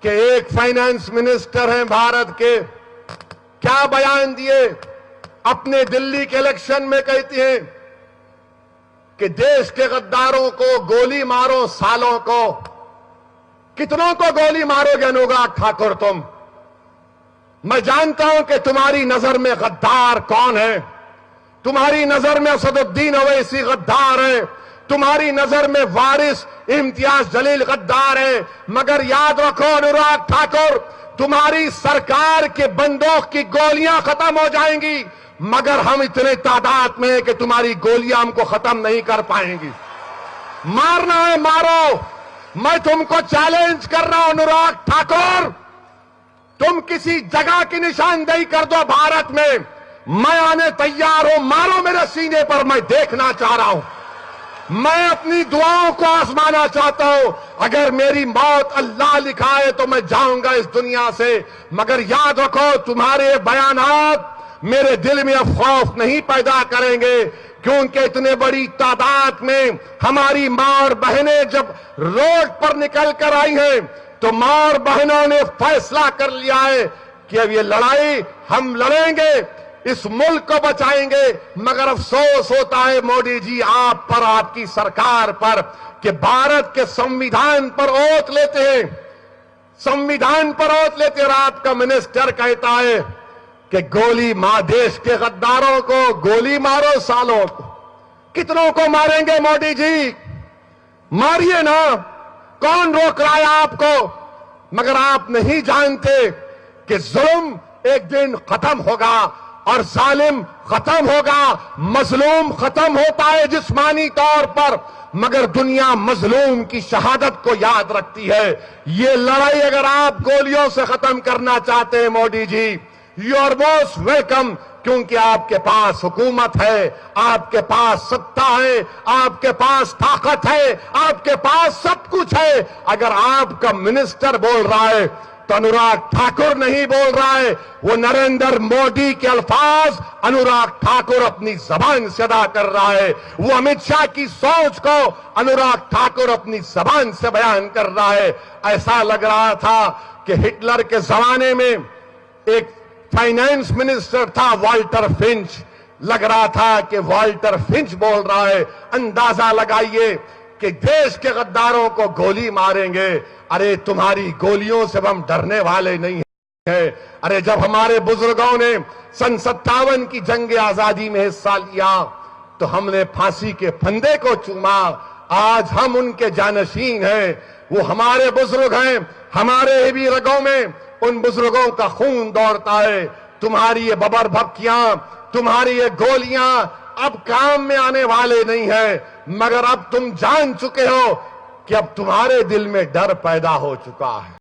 کہ ایک finance minister ہیں بھارت کے، کیا بیان دیے اپنے دلی کے الیکشن میں، کہتے ہیں کہ دیش کے غداروں کو گولی مارو، سالوں کو کتنوں کو گولی مارو گے انوراگ ٹھاکر تم؟ میں جانتا ہوں کہ تمہاری نظر میں غدار کون ہے، تمہاری نظر میں اسد الدین اویسی غدار ہے، تمہاری نظر میں وارث امتیاز جلیل غدار ہے، مگر یاد رکھو انوراگ ٹھاکر، تمہاری سرکار کے بندوق کی گولیاں ختم ہو جائیں گی، مگر ہم اتنے تعداد میں ہیں کہ تمہاری گولیاں ہم کو ختم نہیں کر پائیں گی۔ مارنا ہے مارو، میں تم کو چیلنج کر رہا ہوں انوراگ ٹھاکر، تم کسی جگہ کی نشاندہی کر دو بھارت میں آنے تیار ہوں، مارو میرے سینے پر، میں دیکھنا چاہ رہا ہوں، میں اپنی دعاؤں کو آزمانا چاہتا ہوں، اگر میری موت اللہ لکھائے تو میں جاؤں گا اس دنیا سے، مگر یاد رکھو تمہارے بیانات میرے دل میں اب خوف نہیں پیدا کریں گے، کیونکہ اتنے بڑی تعداد میں ہماری ماں اور بہنیں جب روڈ پر نکل کر آئی ہیں تو ماں اور بہنوں نے فیصلہ کر لیا ہے کہ اب یہ لڑائی ہم لڑیں گے، اس ملک کو بچائیں گے، مگر افسوس ہوتا ہے مودی جی آپ پر، آپ کی سرکار پر، کہ بھارت کے سمویدھان پر اوتھ لیتے ہیں، سمویدھان پر اوتھ لیتے ہیں، اور آپ کا منسٹر کہتا ہے کہ گولی دیش کے غداروں کو گولی مارو، سالوں کو کتنوں کو ماریں گے مودی جی؟ ماریے نا، کون روک رہا ہے آپ کو؟ مگر آپ نہیں جانتے کہ ظلم ایک دن ختم ہوگا اور ظالم ختم ہوگا، مظلوم ختم ہوتا ہے جسمانی طور پر، مگر دنیا مظلوم کی شہادت کو یاد رکھتی ہے۔ یہ لڑائی اگر آپ گولیوں سے ختم کرنا چاہتے ہیں مودی جی، یو آر موسٹ ویلکم، کیونکہ آپ کے پاس حکومت ہے، آپ کے پاس ستا ہے، آپ کے پاس طاقت ہے، آپ کے پاس سب کچھ ہے۔ اگر آپ کا منسٹر بول رہا ہے تو انوراگ ٹھاکر نہیں بول رہا ہے، وہ نریندر مودی کے الفاظ انوراگ ٹھاکر اپنی زبان سے ادا کر رہا ہے، وہ امت شاہ کی سوچ کو انوراگ ٹھاکر اپنی زبان سے بیان کر رہا ہے۔ ایسا لگ رہا تھا کہ ہٹلر کے زمانے میں ایک فائنانس منسٹر تھا والٹر فنچ، لگ رہا تھا کہ والٹر فنچ بول رہا ہے۔ اندازہ لگائیے کہ دیش کے غداروں کو گولی ماریں گے، ارے تمہاری گولیوں سے ہم ڈرنے والے نہیں ہیں۔ ارے جب ہمارے بزرگوں نے سن 57 کی جنگ آزادی میں حصہ لیا تو ہم نے پھانسی کے پھندے کو چوما، آج ہم ان کے جانشین ہیں، وہ ہمارے بزرگ ہیں، ہمارے بھی رگوں میں ان بزرگوں کا خون دوڑتا ہے۔ تمہاری یہ ببر بھپکیاں، تمہاری یہ گولیاں اب کام میں آنے والے نہیں ہیں، مگر اب تم جان چکے ہو کہ اب تمہارے دل میں ڈر پیدا ہو چکا ہے۔